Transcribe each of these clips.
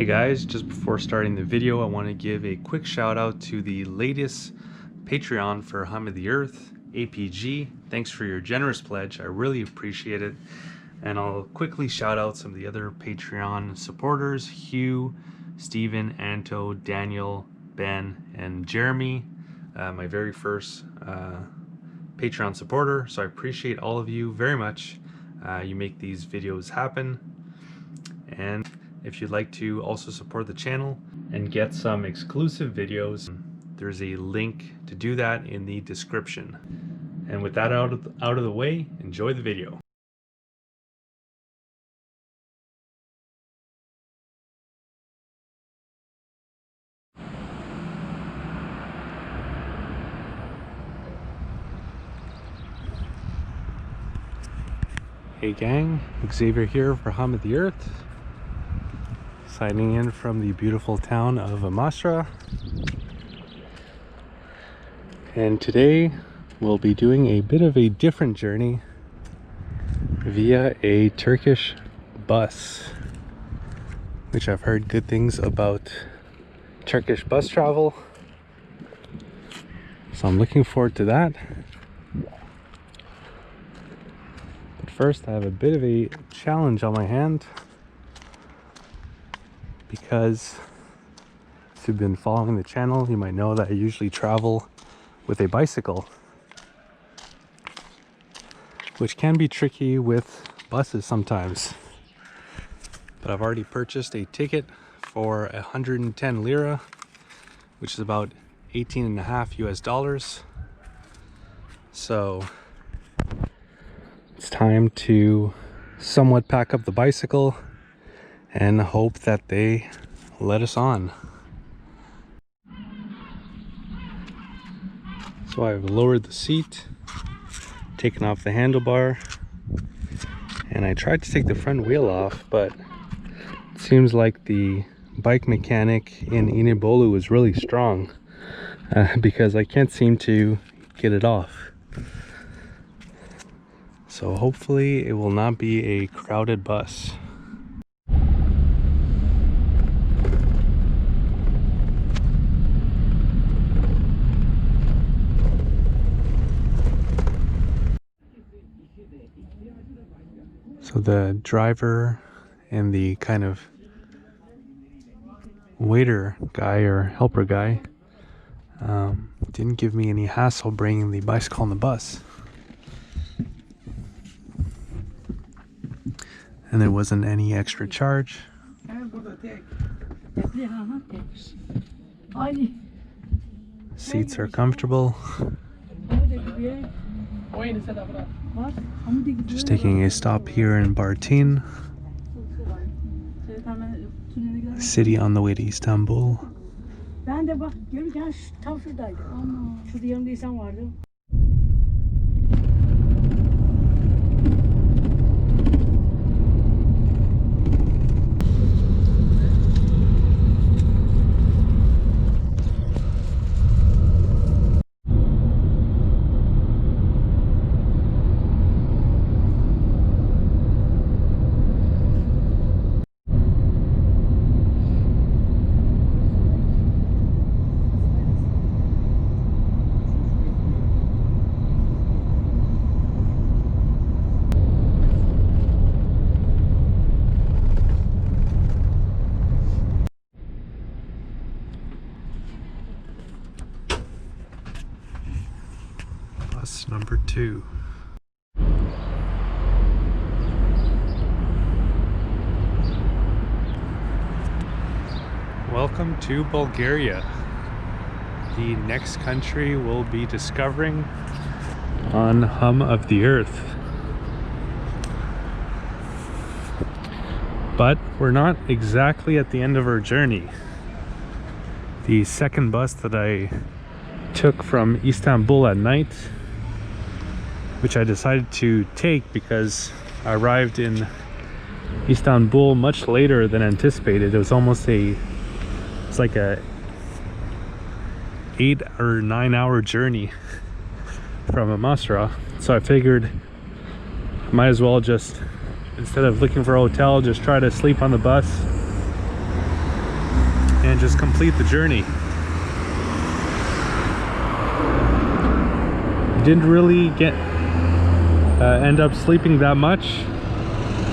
Hey guys, just before starting the video, I want to give a quick shout out to the latest Patreon for Hum of the Earth, APG. Thanks for your generous pledge. I really appreciate it. And I'll quickly shout out some of the other Patreon supporters: Hugh, Stephen, Anto, Daniel, Ben, and Jeremy, my very first Patreon supporter. So I appreciate all of you very much. You make these videos happen. And if you'd like to also support the channel and get some exclusive videos, there's a link to do that in the description. And with that out of the way, enjoy the video. Hey gang, Xavier here for Hum of the Earth, signing in from the beautiful town of Amsra. And today we'll be doing a bit of a different journey via a Turkish bus, which I've heard good things about Turkish bus travel. So I'm looking forward to that. First, I have a bit of a challenge on my hand, because if you've been following the channel, you might know that I usually travel with a bicycle, which can be tricky with buses sometimes. But I've already purchased a ticket for 110 lira, which is about 18.5 US dollars. So it's time to somewhat pack up the bicycle and hope that they let us on. So I've lowered the seat, taken off the handlebar, and I tried to take the front wheel off, but it seems like the bike mechanic in Istanbul is really strong, because I can't seem to get it off. So hopefully it will not be a crowded bus. So the driver and the kind of waiter guy or helper guy didn't give me any hassle bringing the bicycle on the bus. And there wasn't any extra charge. Seats are comfortable. Just taking a stop here in Bartın, city on the way to Istanbul. Bus number 2. Welcome to Bulgaria, the next country we'll be discovering on Hum of the Earth. But we're not exactly at the end of our journey. The second bus that I took from Istanbul at night, which I decided to take because I arrived in Istanbul much later than anticipated. It was almost it's like a 8 or 9 hour journey from Amsra. So I figured I might as well just, instead of looking for a hotel, just try to sleep on the bus just complete the journey. Didn't really end up sleeping that much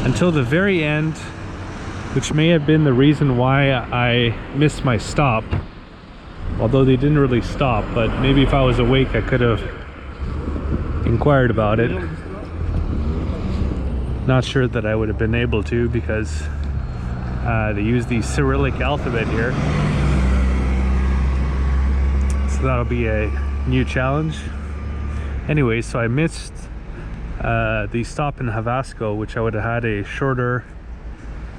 until the very end, which may have been the reason why I missed my stop. Although they didn't really stop, but maybe if I was awake I could have inquired about it. Not sure that I would have been able to, because they use the Cyrillic alphabet here. So that'll be a new challenge. Anyway, so I missed the stop in Havasco, which I would have had a shorter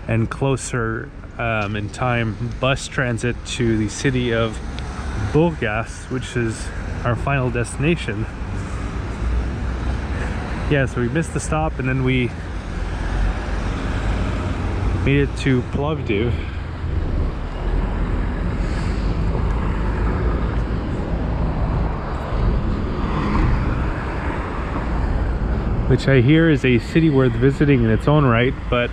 and closer in time bus transit to the city of Burgas, which is our final destination. Yeah, so we missed the stop and then we made it to Plovdiv. Which I hear is a city worth visiting in its own right, but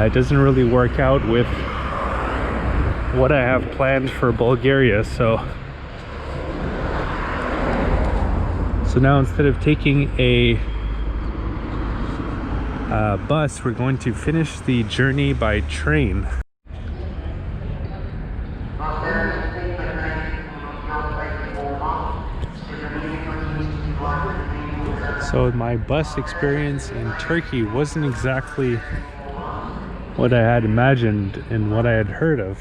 it doesn't really work out with what I have planned for Bulgaria. So now instead of taking a bus, we're going to finish the journey by train. So my bus experience in Turkey wasn't exactly what I had imagined and what I had heard of.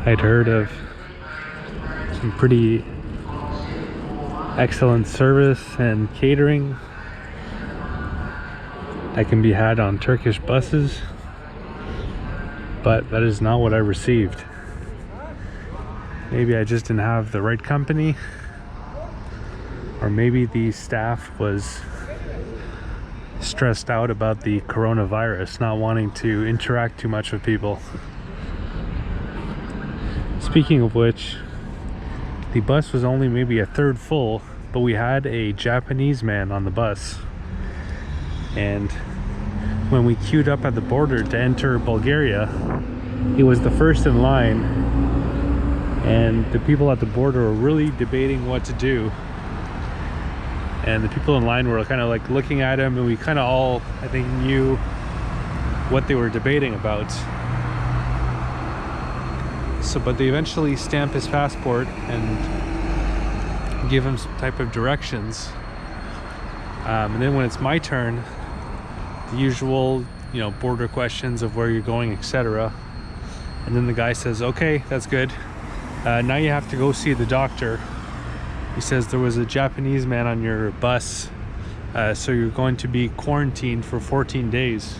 I'd heard of some pretty excellent service and catering that can be had on Turkish buses, but that is not what I received. Maybe I just didn't have the right company, or maybe the staff was stressed out about the coronavirus, not wanting to interact too much with people. Speaking of which, the bus was only maybe a third full, but we had a Japanese man on the bus. And when we queued up at the border to enter Bulgaria, he was the first in line, and the people at the border were really debating what to do. And the people in line were kind of like looking at him, and we kind of all, I think, knew what they were debating about. So, but they eventually stamp his passport and give him some type of directions. And then when it's my turn, the usual, border questions of where you're going, etc. And then the guy says, okay, that's good. Now you have to go see the doctor. He says there was a Japanese man on your bus, so you're going to be quarantined for 14 days.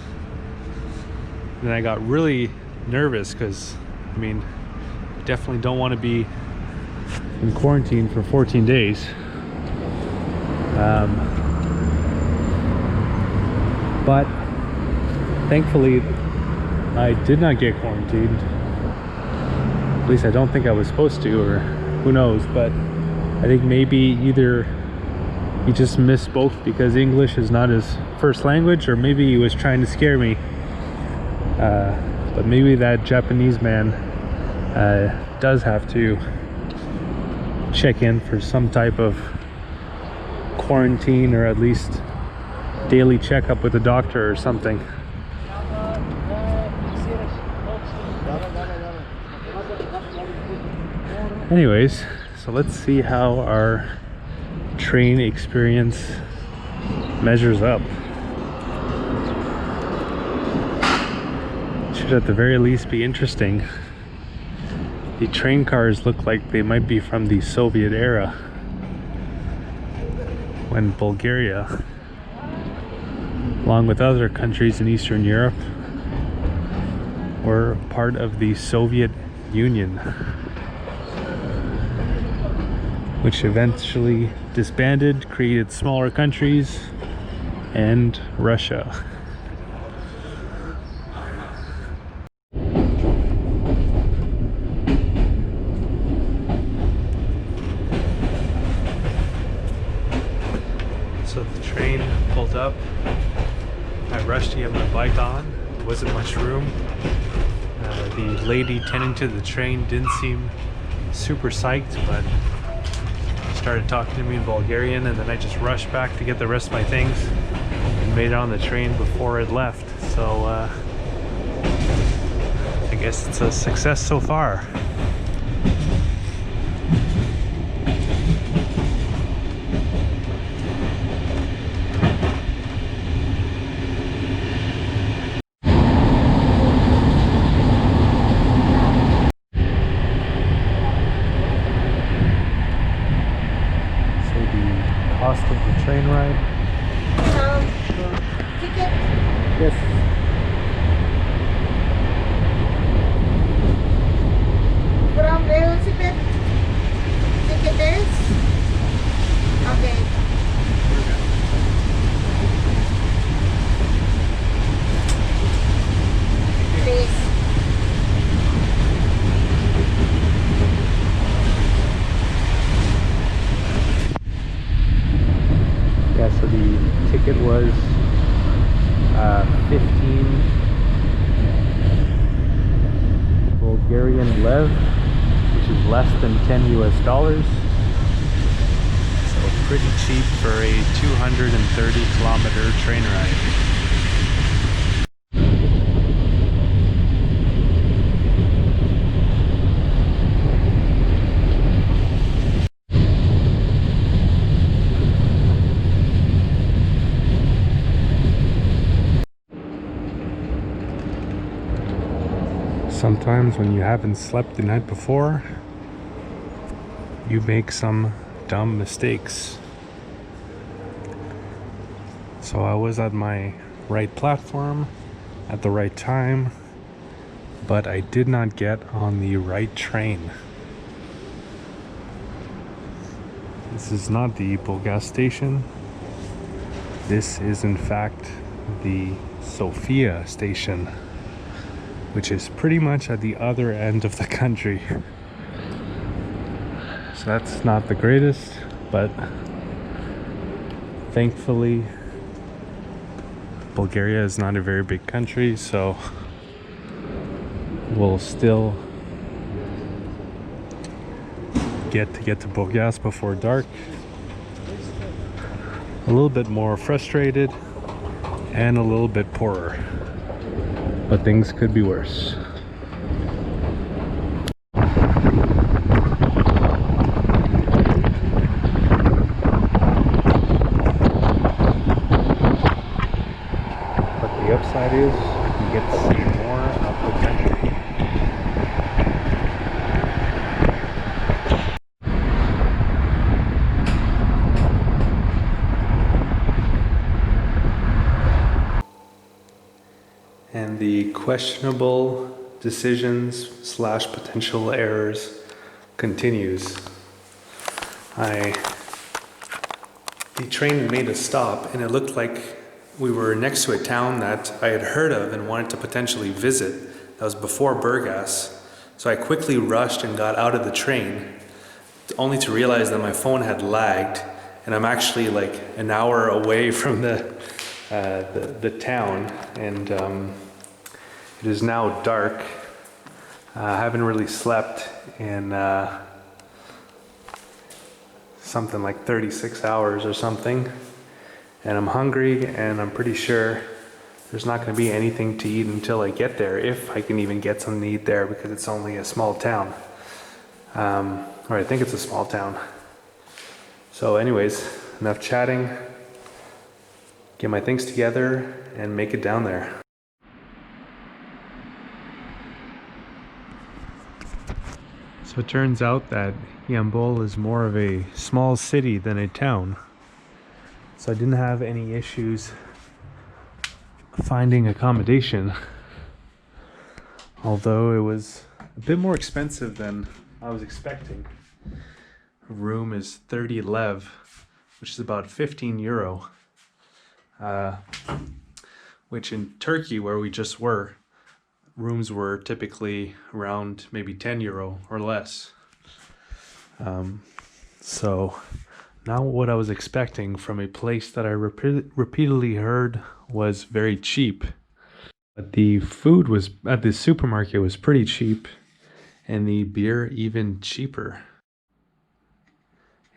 And I got really nervous because, I definitely don't want to be in quarantine for 14 days. But thankfully I did not get quarantined. At least I don't think I was supposed to, or who knows, but I think maybe either he just misspoke because English is not his first language, or maybe he was trying to scare me. But maybe that Japanese man does have to check in for some type of quarantine, or at least daily checkup with a doctor or something. Anyways, so let's see how our train experience measures up. Should at the very least be interesting. The train cars look like they might be from the Soviet era, when Bulgaria, along with other countries in Eastern Europe, were part of the Soviet Union, which eventually disbanded, created smaller countries, and Russia. So the train pulled up. I rushed to get my bike on. There wasn't much room. The lady tending to the train didn't seem super psyched, but started talking to me in Bulgarian, and then I just rushed back to get the rest of my things and made it on the train before it left. So I guess it's a success so far. Cost of the train ride? Ticket? Yes. From Velociped? Ticket is? Okay. Please. Yeah, so the ticket was 15 Bulgarian lev, which is less than 10 US dollars. So pretty cheap for a 230-kilometer train ride. Sometimes when you haven't slept the night before, you make some dumb mistakes. So I was at my right platform at the right time, but I did not get on the right train. This is not the Bulgar station. This is in fact the Sofia station, which is pretty much at the other end of the country. So that's not the greatest, but thankfully Bulgaria is not a very big country, so we'll still get to Bulgaria before dark. A little bit more frustrated and a little bit poorer, but things could be worse. But the upside is you get to see more of the country. And the questionable decisions / potential errors continues. The train made a stop, and it looked like we were next to a town that I had heard of and wanted to potentially visit. That was before Burgas. So I quickly rushed and got out of the train, only to realize that my phone had lagged, and I'm actually like an hour away from the town, and it is now dark. I haven't really slept in something like 36 hours or something, and I'm hungry, and I'm pretty sure there's not going to be anything to eat until I get there, if I can even get something to eat there, because it's only a small town, or I think it's a small town. So anyways, enough chatting, get my things together and make it down there. So it turns out that Istanbul is more of a small city than a town. So I didn't have any issues finding accommodation, although it was a bit more expensive than I was expecting. A room is 30 lev, which is about 15 euro, which in Turkey, where we just were, rooms were typically around maybe 10 euro or less. So not what I was expecting from a place that I repeatedly heard was very cheap. But the food was at the supermarket was pretty cheap, and the beer even cheaper.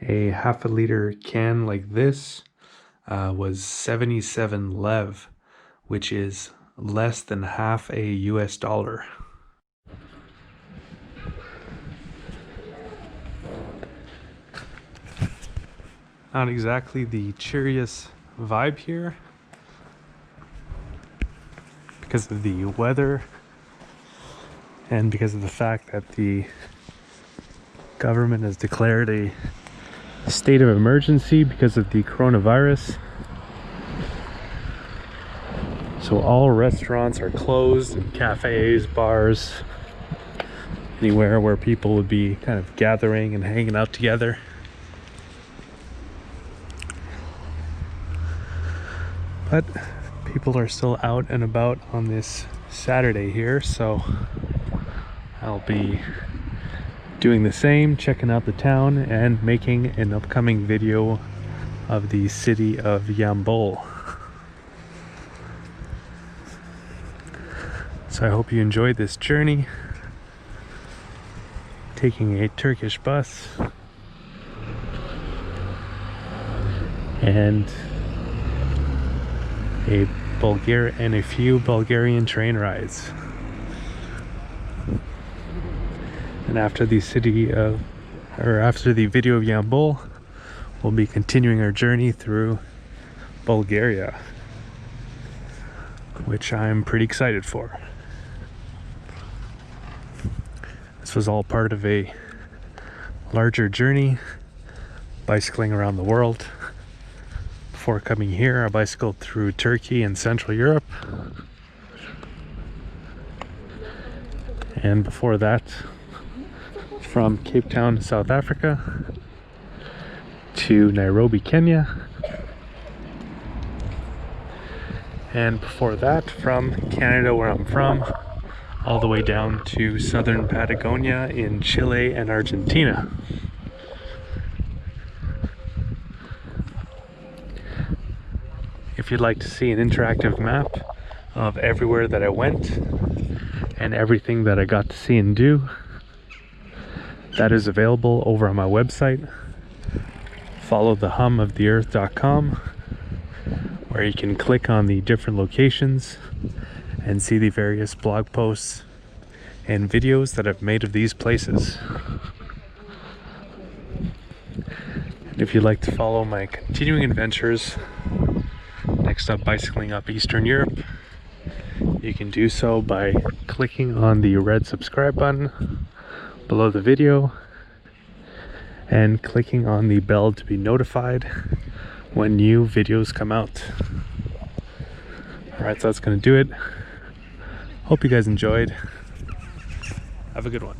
A half a liter can like this was 77 lev, which is less than half a US dollar. Not exactly the cheeriest vibe here because of the weather and because of the fact that the government has declared a state of emergency because of the coronavirus. So all restaurants are closed, and cafes, bars, anywhere where people would be kind of gathering and hanging out together. But people are still out and about on this Saturday here, so I'll be doing the same, checking out the town and making an upcoming video of the city of Istanbul. So I hope you enjoyed this journey, taking a Turkish bus and a few Bulgarian train rides. And after the after the video of Istanbul, we'll be continuing our journey through Bulgaria, which I'm pretty excited for. This was all part of a larger journey, bicycling around the world. Before coming here, I bicycled through Turkey and Central Europe. And before that, from Cape Town, South Africa to Nairobi, Kenya. And before that, from Canada, where I'm from, all the way down to southern Patagonia in Chile and Argentina. If you'd like to see an interactive map of everywhere that I went and everything that I got to see and do, that is available over on my website, followthehumoftheearth.com, where you can click on the different locations and see the various blog posts and videos that I've made of these places. And if you'd like to follow my continuing adventures, next up bicycling up Eastern Europe, you can do so by clicking on the red subscribe button below the video and clicking on the bell to be notified when new videos come out. Alright, so that's going to do it. Hope you guys enjoyed. Have a good one.